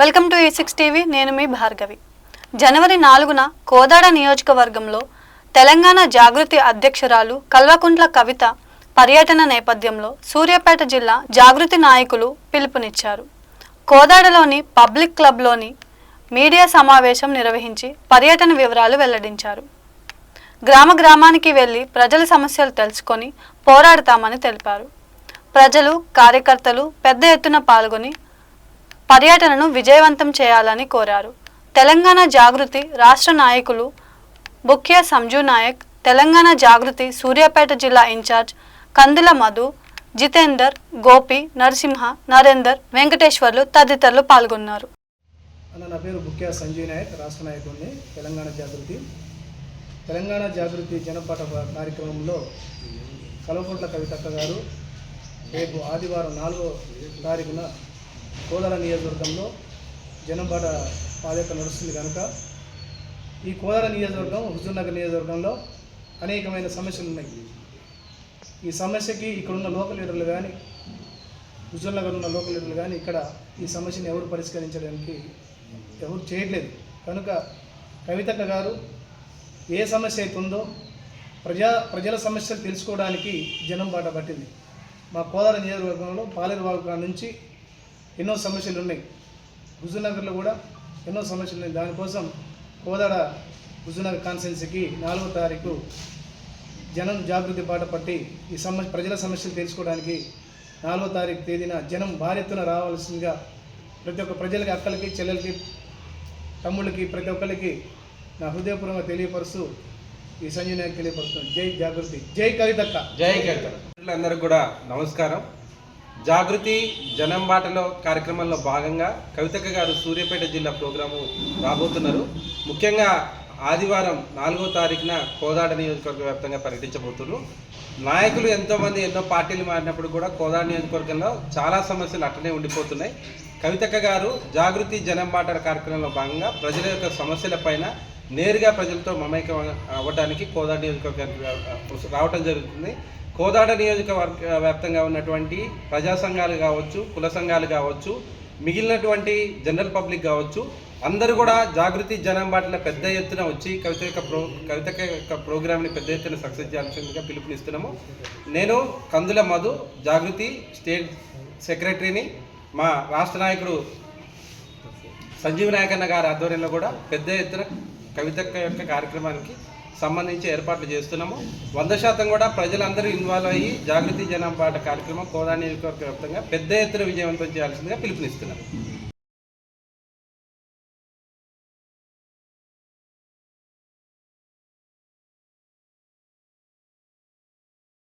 Welcome to E6 TV. నేను మీ భార్గవి. జనవరి 4న కోదాడ నియోజకవర్గంలో తెలంగాణ జాగృతి అధ్యక్షురాలు కల్వకుంట్ల కవిత పర్యటన నేపథ్యంలో సూర్యాపేట జిల్లా జాగృతి నాయకులు పిలుపునిచ్చారు. కోదాడలోని పబ్లిక్ క్లబ్లోని మీడియా సమావేశం నిర్వహించి పర్యటన వివరాలు వెల్లడించారు. గ్రామానికి వెళ్లి ప్రజల సమస్యలు తెలుసుకొని పోరాడతామని తెలిపారు. ప్రజలు, కార్యకర్తలు పెద్ద ఎత్తున పాల్గొని పర్యటనను విజయవంతం చేయాలని కోరారు. తెలంగాణ జాగృతి రాష్ట్ర నాయకులు బుక్యా సంజు నాయక్, తెలంగాణ జాగృతి సూర్యాపేట జిల్లా ఇన్ఛార్జ్ కందుల మధు, జితేందర్, గోపి, నరసింహ, నరేందర్, వెంకటేశ్వర్లు తదితరులు పాల్గొన్నారు. నా పేరు బుక్యా సంజయ్ నాయక్, రాష్ట్ర నాయకుడిని, తెలంగాణ జాగృతి జనపాట కార్యక్రమంలో కల్వకుంట్ల కవితక్క గారు రేపు ఆదివారం 4వ తారీఖున కోదాడ నియోజకవర్గంలో జనంపాట పాదయాత్ర నడుస్తుంది కనుక ఈ కోదాడ నియోజకవర్గం, హుజూర్నగర్ నియోజకవర్గంలో అనేకమైన సమస్యలు ఉన్నాయి. ఈ సమస్యకి ఇక్కడున్న లోకల్ లీడర్లు కానీ, హుజూర్నగర్ ఉన్న లోకల్ లీడర్లు కానీ ఇక్కడ ఈ సమస్యను ఎవరు పరిష్కరించడానికి ఎవరు చేయట్లేదు. కనుక కవితక్క గారు ఏ సమస్య అవుతుందో ప్రజల సమస్యలు తెలుసుకోవడానికి జనం బాట పట్టింది. మా కోదాడ నియోజకవర్గంలో పాలేరువాగు నుంచి ఎన్నో సమస్యలు ఉన్నాయి, హుజూర్నగర్లో కూడా ఎన్నో సమస్యలు ఉన్నాయి. దానికోసం కోదాడ హుజూర్నగర్ కాన్స్టిట్యున్సీకి 4వ తారీఖు జనం జాగృతి బాట పట్టి ఈ ప్రజల సమస్యలు తెలుసుకోవడానికి 4వ తారీఖు తేదీన జనం భారీ ఎత్తున రావాల్సిందిగా ప్రతి ఒక్క ప్రజలకి, అక్కలకి, చెల్లెలకి, తమ్ముళ్ళకి, ప్రతి ఒక్కరికి నా హృదయపూర్వకంగా తెలియపరుస్తూ ఈ సంజయ్ నాయక్ తెలియపరుస్తున్నాను. జై జాగృతి, జై కవితక్క, జై కవితక్క. అందరికీ కూడా నమస్కారం. జాగృతి జనం బాటలో కార్యక్రమంలో భాగంగా కవితక్క గారు సూర్యాపేట జిల్లా ప్రోగ్రాము రాబోతున్నారు. ముఖ్యంగా ఆదివారం 4వ తారీఖున కోదాడ నియోజకవర్గ వ్యాప్తంగా పర్యటించబోతున్నారు. నాయకులు ఎంతోమంది ఎన్నో పార్టీలు మారినప్పుడు కూడా కోదాడ నియోజకవర్గంలో చాలా సమస్యలు అట్టనే ఉండిపోతున్నాయి. కవితక్క గారు జాగృతి జనం బాట కార్యక్రమంలో భాగంగా ప్రజల యొక్క సమస్యలపైన నేరుగా ప్రజలతో మమేకం అవ్వడానికి కోదాడ నియోజకవర్గానికి రావటం జరుగుతుంది. కోదాడ నియోజకవర్గ వ్యాప్తంగా ఉన్నటువంటి ప్రజా సంఘాలు కావచ్చు, కుల సంఘాలు కావచ్చు, మిగిలినటువంటి జనరల్ పబ్లిక్ కావచ్చు, అందరూ కూడా జాగృతి జనం బాటలో పెద్ద ఎత్తున వచ్చి కవితక్క యొక్క ప్రోగ్రామ్ని పెద్ద ఎత్తున సక్సెస్ చేయాల్సిందిగా పిలుపునిస్తున్నాము. నేను కందుల మధు, జాగృతి స్టేట్ సెక్రటరీని. మా రాష్ట్ర నాయకుడు సంజీవ్ నాయకన్న గారి ఆధ్వర్యంలో కూడా పెద్ద ఎత్తున కవితక్క యొక్క కార్యక్రమానికి సంబంధించి ఏర్పాట్లు చేస్తున్నాము. 100% కూడా ప్రజలందరూ ఇన్వాల్వ్ అయ్యి జాగృతి జనం బాట కార్యక్రమం కోదాడ నియోజకవర్గ వ్యాప్తంగా పెద్ద ఎత్తున విజయవంతం చేయాల్సిందిగా పిలుపునిస్తున్నాము.